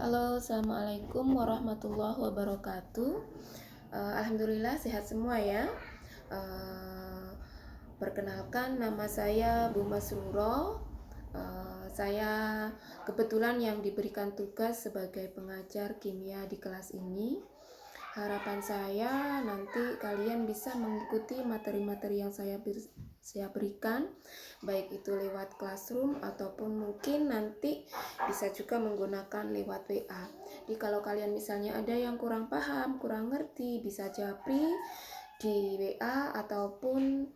Halo, assalamualaikum warahmatullahi wabarakatuh. Alhamdulillah sehat semua ya. Perkenalkan, nama saya Bu Masruro. Saya kebetulan yang diberikan tugas sebagai pengajar kimia di kelas ini. Harapan saya nanti kalian bisa mengikuti materi-materi yang saya berikan, baik itu lewat classroom ataupun mungkin nanti bisa juga menggunakan lewat WA. Jadi kalau kalian misalnya ada yang kurang paham, kurang ngerti, bisa japri di WA ataupun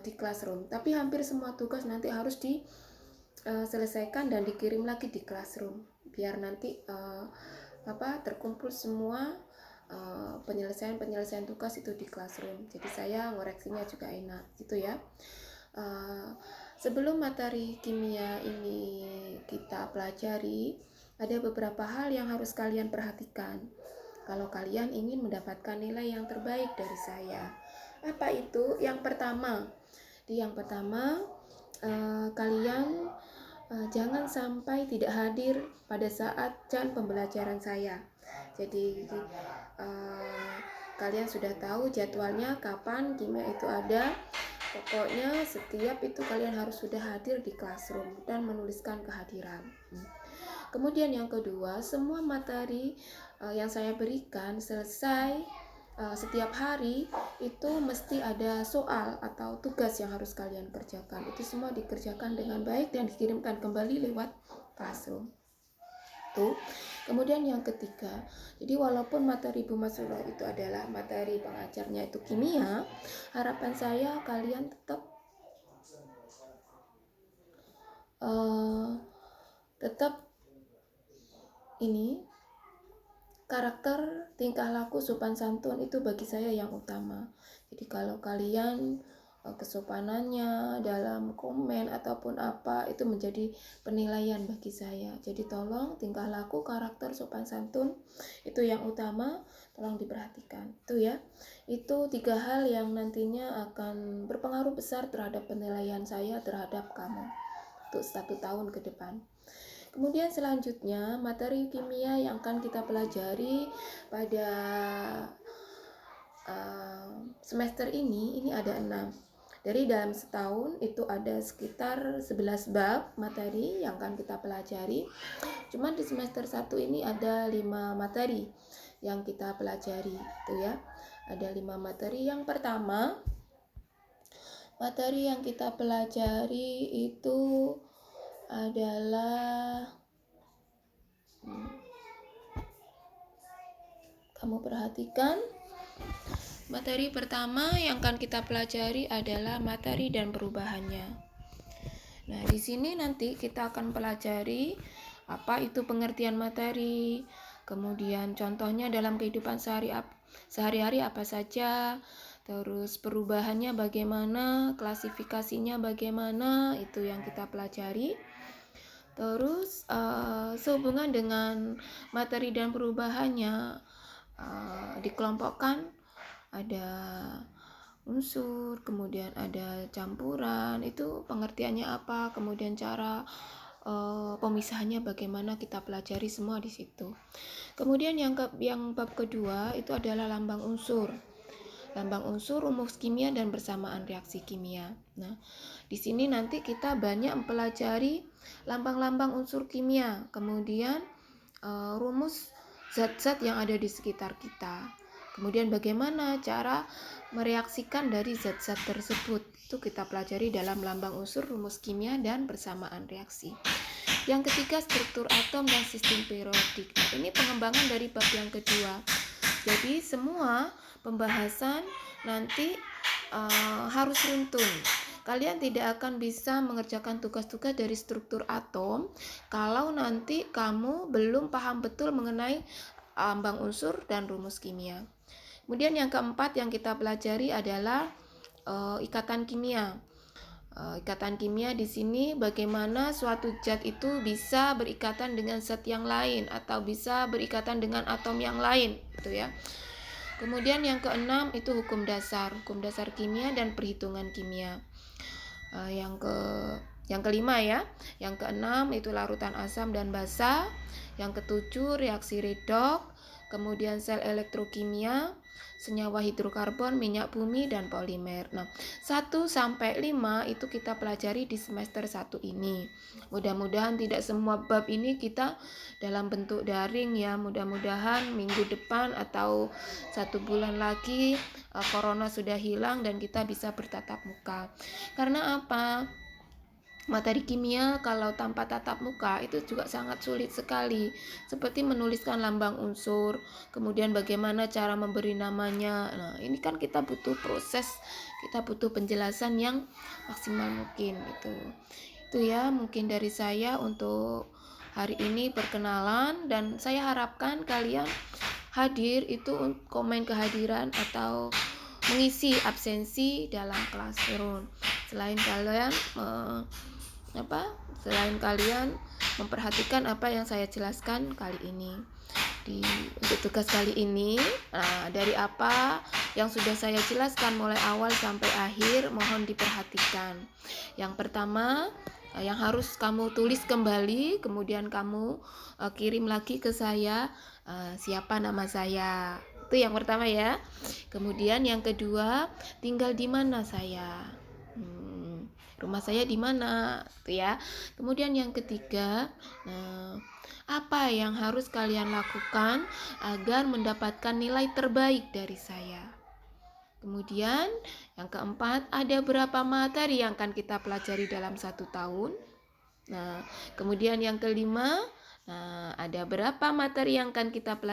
di classroom. Tapi hampir semua tugas nanti harus diselesaikan dan dikirim lagi di classroom, biar nanti terkumpul semua penyelesaian tugas itu di classroom. Jadi saya ngoreksinya juga enak gitu ya. Sebelum materi kimia ini kita pelajari, ada beberapa hal yang harus kalian perhatikan kalau kalian ingin mendapatkan nilai yang terbaik dari saya. Apa itu? Yang pertama, kalian jangan sampai tidak hadir pada saat jam pembelajaran saya. Jadi kalian sudah tahu jadwalnya kapan kimia itu ada. Pokoknya setiap itu kalian harus sudah hadir di classroom dan menuliskan kehadiran. Kemudian yang kedua, semua materi yang saya berikan selesai setiap hari itu mesti ada soal atau tugas yang harus kalian kerjakan. Itu semua dikerjakan dengan baik dan dikirimkan kembali lewat classroom. Tuh. Kemudian yang ketiga, jadi walaupun materi Bu Masruro itu adalah materi pengajarnya itu kimia, harapan saya kalian tetap ini karakter, tingkah laku, sopan santun itu bagi saya yang utama. Jadi kalau kalian kesopanannya dalam komen ataupun apa itu menjadi penilaian bagi saya. Jadi tolong tingkah laku, karakter, sopan santun itu yang utama, tolong diperhatikan. Itu ya. Itu 3 hal yang nantinya akan berpengaruh besar terhadap penilaian saya terhadap kamu untuk 1 tahun ke depan. Kemudian selanjutnya materi kimia yang akan kita pelajari pada semester ini ada 6. Dari dalam setahun itu ada sekitar 11 bab materi yang akan kita pelajari. Cuma di semester 1 ini ada 5 materi yang kita pelajari itu ya. Ada 5 materi. Yang pertama, materi yang kita pelajari itu adalah kamu perhatikan, materi pertama yang akan kita pelajari adalah materi dan perubahannya. Nah, di sini nanti kita akan pelajari apa itu pengertian materi, kemudian contohnya dalam kehidupan sehari-hari apa saja, terus perubahannya bagaimana, klasifikasinya bagaimana, itu yang kita pelajari. Terus sehubungan dengan materi dan perubahannya dikelompokkan, ada unsur, kemudian ada campuran, itu pengertiannya apa, kemudian cara pemisahannya bagaimana, kita pelajari semua di situ. Kemudian yang bab kedua itu adalah lambang unsur. Lambang unsur, rumus kimia dan bersamaan reaksi kimia. Nah, di sini nanti kita banyak mempelajari lambang-lambang unsur kimia, kemudian rumus zat-zat yang ada di sekitar kita. Kemudian bagaimana cara mereaksikan dari zat-zat tersebut. Itu kita pelajari dalam lambang unsur, rumus kimia dan bersamaan reaksi. Yang ketiga, struktur atom dan sistem periodik. Ini pengembangan dari bab yang kedua. Jadi semua pembahasan nanti harus runtun. Kalian tidak akan bisa mengerjakan tugas-tugas dari struktur atom kalau nanti kamu belum paham betul mengenai lambang unsur dan rumus kimia. Kemudian yang keempat yang kita pelajari adalah ikatan kimia. Ikatan kimia di sini bagaimana suatu zat itu bisa berikatan dengan zat yang lain atau bisa berikatan dengan atom yang lain, gitu ya. Kemudian yang keenam itu hukum dasar kimia dan perhitungan kimia. Yang Yang kelima ya. Yang keenam itu larutan asam dan basa. Yang ketujuh reaksi redoks, kemudian sel elektrokimia, senyawa hidrokarbon, minyak bumi, dan polimer. Nah, 1 sampai 5 itu kita pelajari di semester 1 ini. Mudah-mudahan tidak semua bab ini kita dalam bentuk daring ya. Mudah-mudahan minggu depan atau 1 bulan lagi corona sudah hilang dan kita bisa bertatap muka. Karena apa? Materi kimia kalau tanpa tatap muka itu juga sangat sulit sekali, seperti menuliskan lambang unsur, kemudian bagaimana cara memberi namanya. Nah, ini kan kita butuh proses, kita butuh penjelasan yang maksimal mungkin itu. Itu ya mungkin dari saya untuk hari ini perkenalan, dan saya harapkan kalian hadir itu komen kehadiran atau mengisi absensi dalam classroom. Selain kalian memperhatikan apa yang saya jelaskan kali ini. Untuk tugas kali ini, dari apa yang sudah saya jelaskan mulai awal sampai akhir, mohon diperhatikan. Yang pertama, yang harus kamu tulis kembali, kemudian kamu kirim lagi ke saya, siapa nama saya. Itu yang pertama ya. Kemudian yang kedua, tinggal di mana saya. Rumah saya di mana, gitu ya. Kemudian yang ketiga, apa yang harus kalian lakukan agar mendapatkan nilai terbaik dari saya. Kemudian yang keempat, ada berapa materi yang akan kita pelajari dalam 1 tahun. Nah, kemudian yang kelima, ada berapa materi yang akan kita pelajari